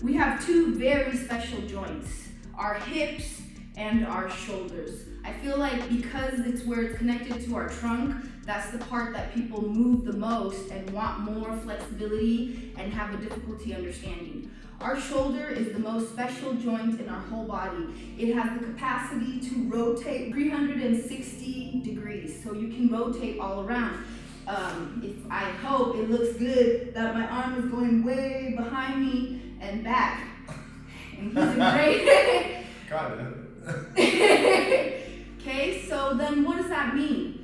we have two very special joints, our hips and our shoulders. I feel like because it's where it's connected to our trunk, that's the part that people move the most and want more flexibility and have a difficulty understanding. Our shoulder is the most special joint in our whole body. It has the capacity to rotate 360 degrees, so you can rotate all around. I hope it looks good that my arm is going way behind me and back. And he's a great. Got it. Okay, so then what does that mean?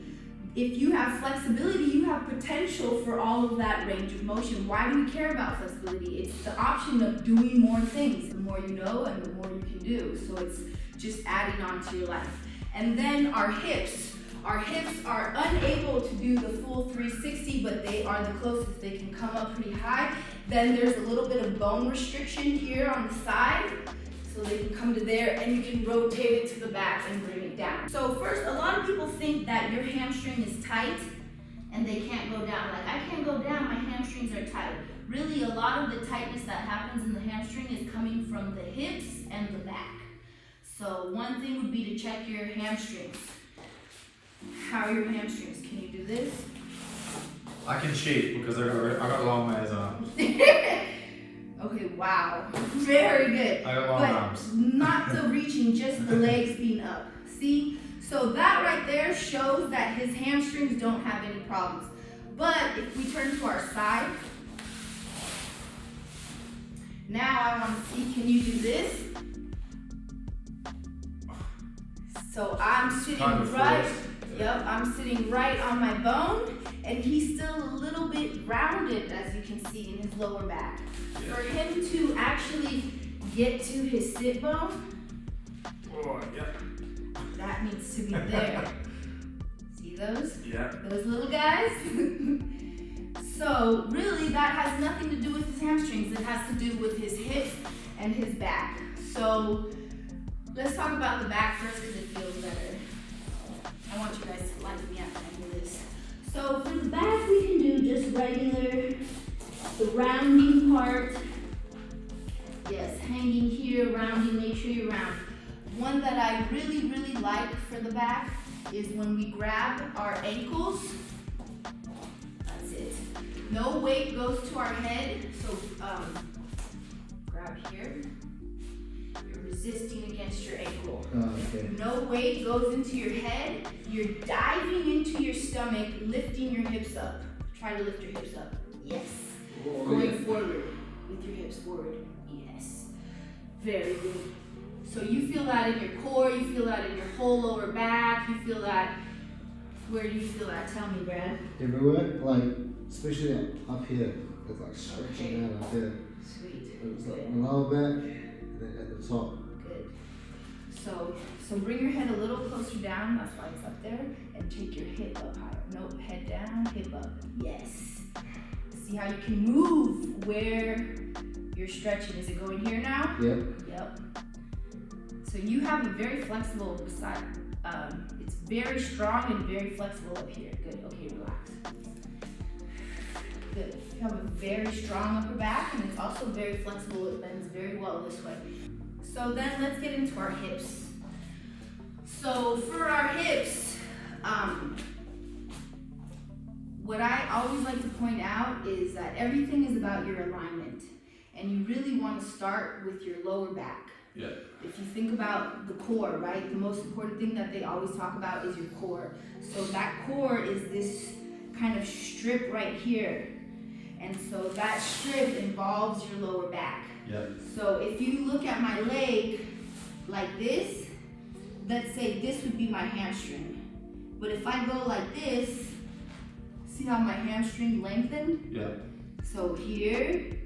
If you have flexibility, you have potential for all of that range of motion. Why do we care about flexibility? It's the option of doing more things. The more you know and the more you can do. So it's just adding on to your life. And then our hips. Our hips are unable to do the full 360, but they are the closest. They can come up pretty high. Then there's a little bit of bone restriction here on the side. So they can come to there and you can rotate it to the back and bring it down. So first, a lot of people think that your hamstring is tight and they can't go down. Like, I can't go down, my hamstrings are tight. Really, a lot of the tightness that happens in the hamstring is coming from the hips and the back. So one thing would be to check your hamstrings. How are your hamstrings? Can you do this? I can cheat because I got long legs on. Okay, wow. Very good. I got long arms. Not the reaching, just the legs being up. See? So that right there shows that his hamstrings don't have any problems. But if we turn to our side, now I want to see, can you do this? So I'm sitting right, I'm sitting right on my bone, and he's still a little bit rounded, as you can see, in his lower back. For him to actually get to his sit bone, that needs to be there. See those? Yeah. Those little guys? So really that has nothing to do with his hamstrings. It has to do with his hips and his back. So let's talk about the back first because it feels better. I want you guys to like me after I do this. So for the back we can do just regular, the rounding part. Yes, hanging here, rounding, make sure you're round. One that I really, really like for the back is when we grab our ankles. That's it. No weight goes to our head, so grab here. You're resisting against your ankle. Okay. No weight goes into your head. You're diving into your stomach, lifting your hips up. Try to lift your hips up. Yes. Going forward with your hips forward. Yes. Very good. So you feel that in your core, you feel that in your whole lower back, you feel that. Where do you feel that? Tell me, Brad. Everywhere, like especially up here, it's like stretching out up there. Sweet. It's like the lower back, and then at the top. Good. So bring your head a little closer down. That's why it's up there, and take your hip up higher. Nope, head down, hip up. Yes. See how you can move where you're stretching. Is it going here now? Yep. Yep. So you have a very flexible side. It's very strong and very flexible up here. Good. Okay, relax. Good. You have a very strong upper back, and it's also very flexible. It bends very well this way. So then let's get into our hips. So for our hips, what I always like to point out is that everything is about your alignment, and you really want to start with your lower back. Yeah. If you think about the core, right, the most important thing that they always talk about is your core. So that core is this kind of strip right here. And so that strip involves your lower back. Yeah. So if you look at my leg like this, let's say this would be my hamstring. But if I go like this, see how my hamstring lengthened? Yeah. So here.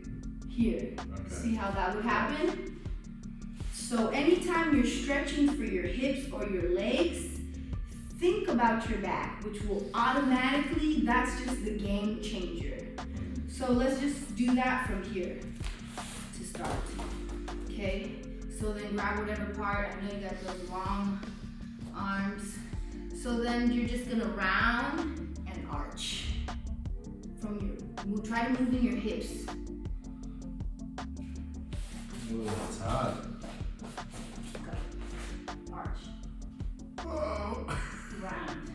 Okay. See how that would happen? So anytime you're stretching for your hips or your legs, think about your back, which will automatically, that's just the game changer. So let's just do that from here to start. Okay? So then grab whatever part. I know you got those long arms. So then you're just gonna round and arch. Try to move in your hips. Ooh, that's hard. Go. Arch. Oh. Round.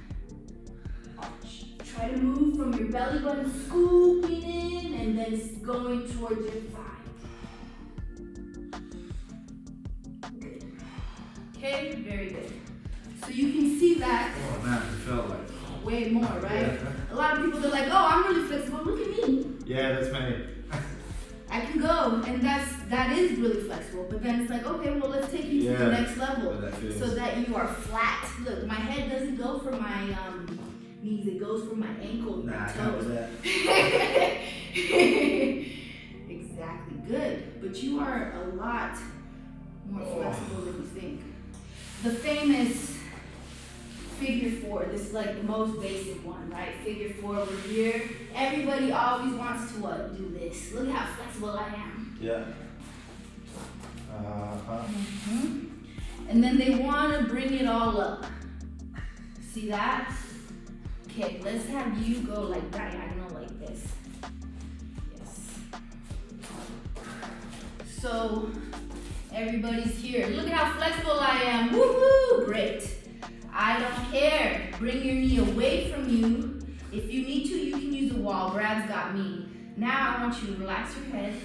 Arch. Try to move from your belly button, scooping in, and then going towards your thigh. Good. Okay, very good. So you can see that Oh man, it felt like. way more, right? Yeah. A lot of people, they're like, oh, I'm really flexible, look at me. Yeah, that's me. I can go, and that is really flexible, but then it's like, okay, well, let's take you to the next level That feels. so that you are flat. Look, my head doesn't go for my knees, it goes for my ankle and Nah, my I can't toes. do that. Exactly, good. But you are a lot more flexible than you think. The famous figure four, this is like the most basic one, right? Figure four over here. Everybody always wants to what? Do this. Look how flexible I am. Yeah. And then they want to bring it all up. See that? Okay, let's have you go like diagonal like this. Yes. So everybody's here. Look at how flexible I am. Woohoo! Great. I don't care. Bring your knee away from you. If you need to, you can use a wall. Brad's got me. Now I want you to relax your head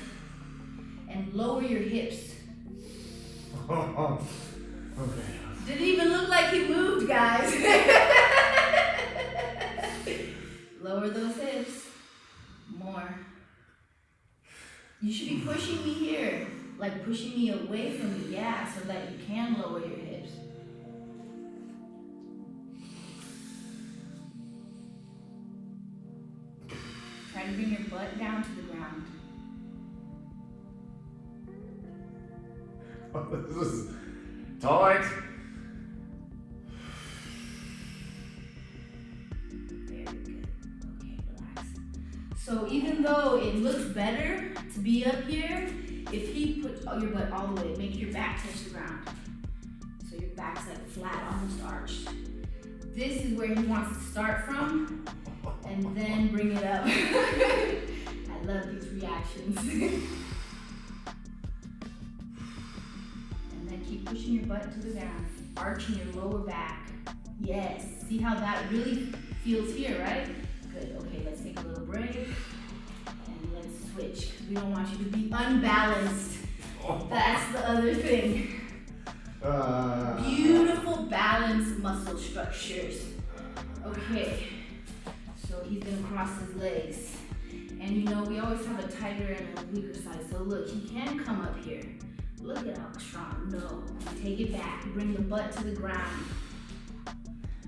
and lower your hips. Okay. Didn't even look like he moved, guys. Lower those hips. More. You should be pushing me here. Like pushing me away from me, yeah, so that you can lower your hips. Try to bring your butt down to the ground. This is tight. Very good. Okay, relax. So even though it looks better to be up here, if he puts your butt all the way, make your back touch the ground. So your back's like flat, almost arched. This is where he wants to start from, and then bring it up. I love these reactions. And then keep pushing your butt to the ground, arching your lower back. Yes, see how that really feels here, right? Good, okay, let's take a little break. And let's switch, because we don't want you to be unbalanced. That's the other thing. Beautiful balanced muscle structures. Okay, so he's gonna cross his legs. And you know, we always have a tighter and a weaker side. So look, he can come up here. Look at how strong. No, take it back. Bring the butt to the ground.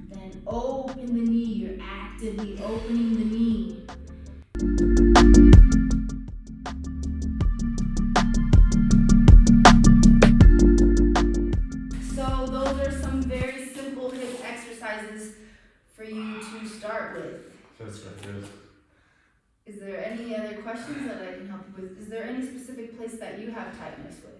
Then open the knee. You're actively opening the knee. So those are some very simple hip exercises for you to start with. Feels good. Is there any other questions that I can help you with? Is there any specific place that you have tightness with?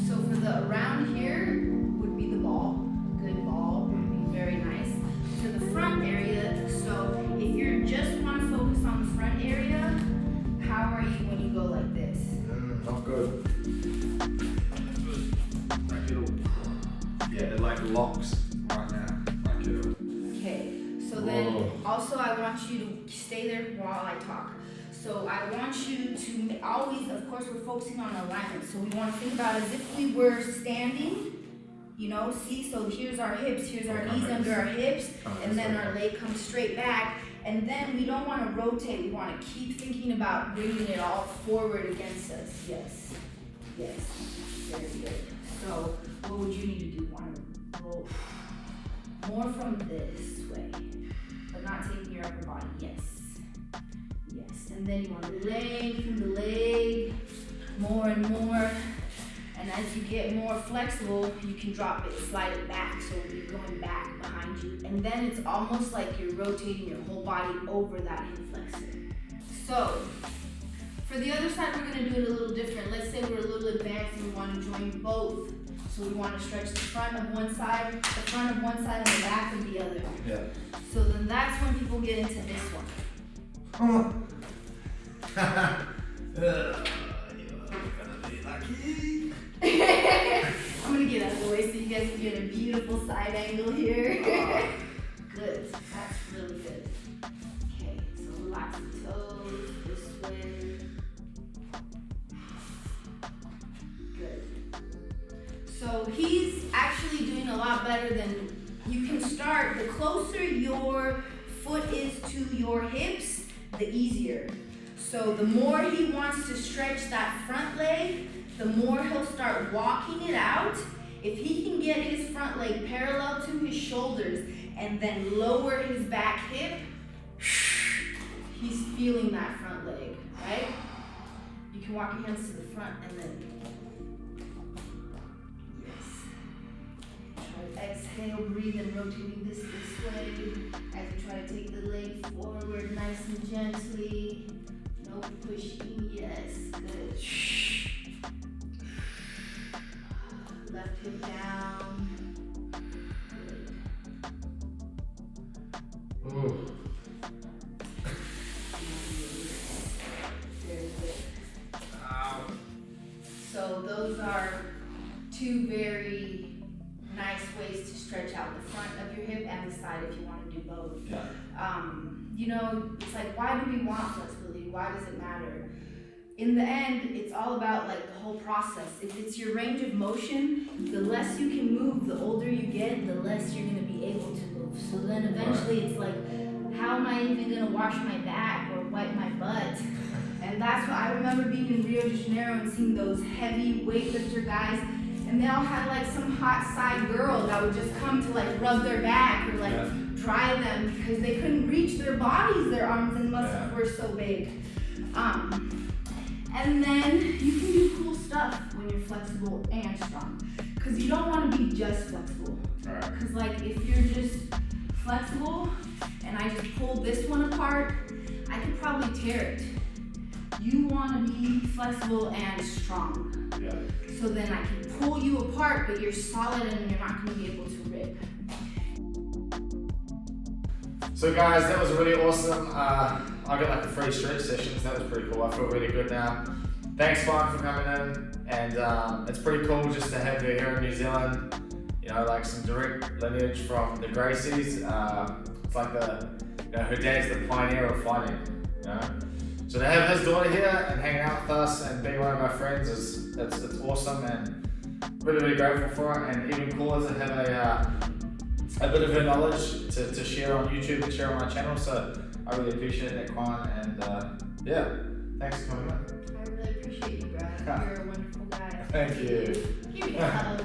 So for the around here would be the ball. Good ball would be very nice. To the front area, so if you just want to focus on the front area, how are you when you go like this? Not good. Yeah, it like locks right now. Like it. Okay, so then also I want you to stay there while I talk. So I want you to always, of course, we're focusing on alignment. So we want to think about it as if we were standing, you know, see, so here's our hips, here's our knees under our hips, and then our leg comes straight back. And then we don't want to rotate, we want to keep thinking about bringing it all forward against us. Yes, yes, very good. So what would you need to do? Want to roll more from this way, but not taking your upper body. Yes, yes. And then you want to lengthen the leg more and more. And as you get more flexible, you can drop it, slide it back, so it'll be going back behind you. And then it's almost like you're rotating your whole body over that hip flexor. So, for the other side, we're gonna do it a little different. Let's say we're a little advanced and we wanna join both. So we want to stretch the front of one side, and the back of the other. Yeah. So then that's when people get into this one. You're gonna be lucky. I'm gonna get out of the way so you guys can get a beautiful side angle here. Good, that's really good. Okay, so relax the toes this way. Good. So he's actually doing a lot better than you can start. The closer your foot is to your hips, the easier. So the more he wants to stretch that front leg, the more he'll start walking it out. If he can get his front leg parallel to his shoulders and then lower his back hip, he's feeling that front leg, right? You can walk your hands to the front and then, yes. Try to exhale, breathe and rotating this way as you try to take the leg forward nice and gently. No pushing, yes, good. Left hip down. Good. Ooh. Very good. So those are two very nice ways to stretch out the front of your hip and the side if you want to do both. Yeah. You know, it's like, why do we want flexibility? Why does it matter? In the end, it's all about like the whole process. If it's your range of motion, the less you can move, the older you get, the less you're gonna be able to move. So then eventually it's like, how am I even gonna wash my back or wipe my butt? And that's what I remember being in Rio de Janeiro and seeing those heavy weightlifter guys, and they all had like some hot side girl that would just come to like rub their back or like dry them because they couldn't reach their bodies, their arms and muscles were so big. And then you can do cool stuff when you're flexible and strong. Because you don't want to be just flexible. Because like if you're just flexible and I just pull this one apart, I could probably tear it. You want to be flexible and strong. Yeah. So then I can pull you apart, but you're solid and you're not going to be able to rip. So guys, that was really awesome. I got like a free stretch session, so that was pretty cool. I feel really good now. Thanks, Mike, for coming in. And it's pretty cool just to have you here in New Zealand. You know, like some direct lineage from the Gracies. It's like her dad's the pioneer of fighting. You know, so to have his daughter here and hanging out with us and being one of our friends it's awesome and really grateful for it. And even cooler to have a bit of her knowledge to share on YouTube and share on my channel, so I really appreciate that, Quan, and yeah, thanks for coming in. I really appreciate you, Brad. You're a wonderful guy. Thank you. Give me a hug.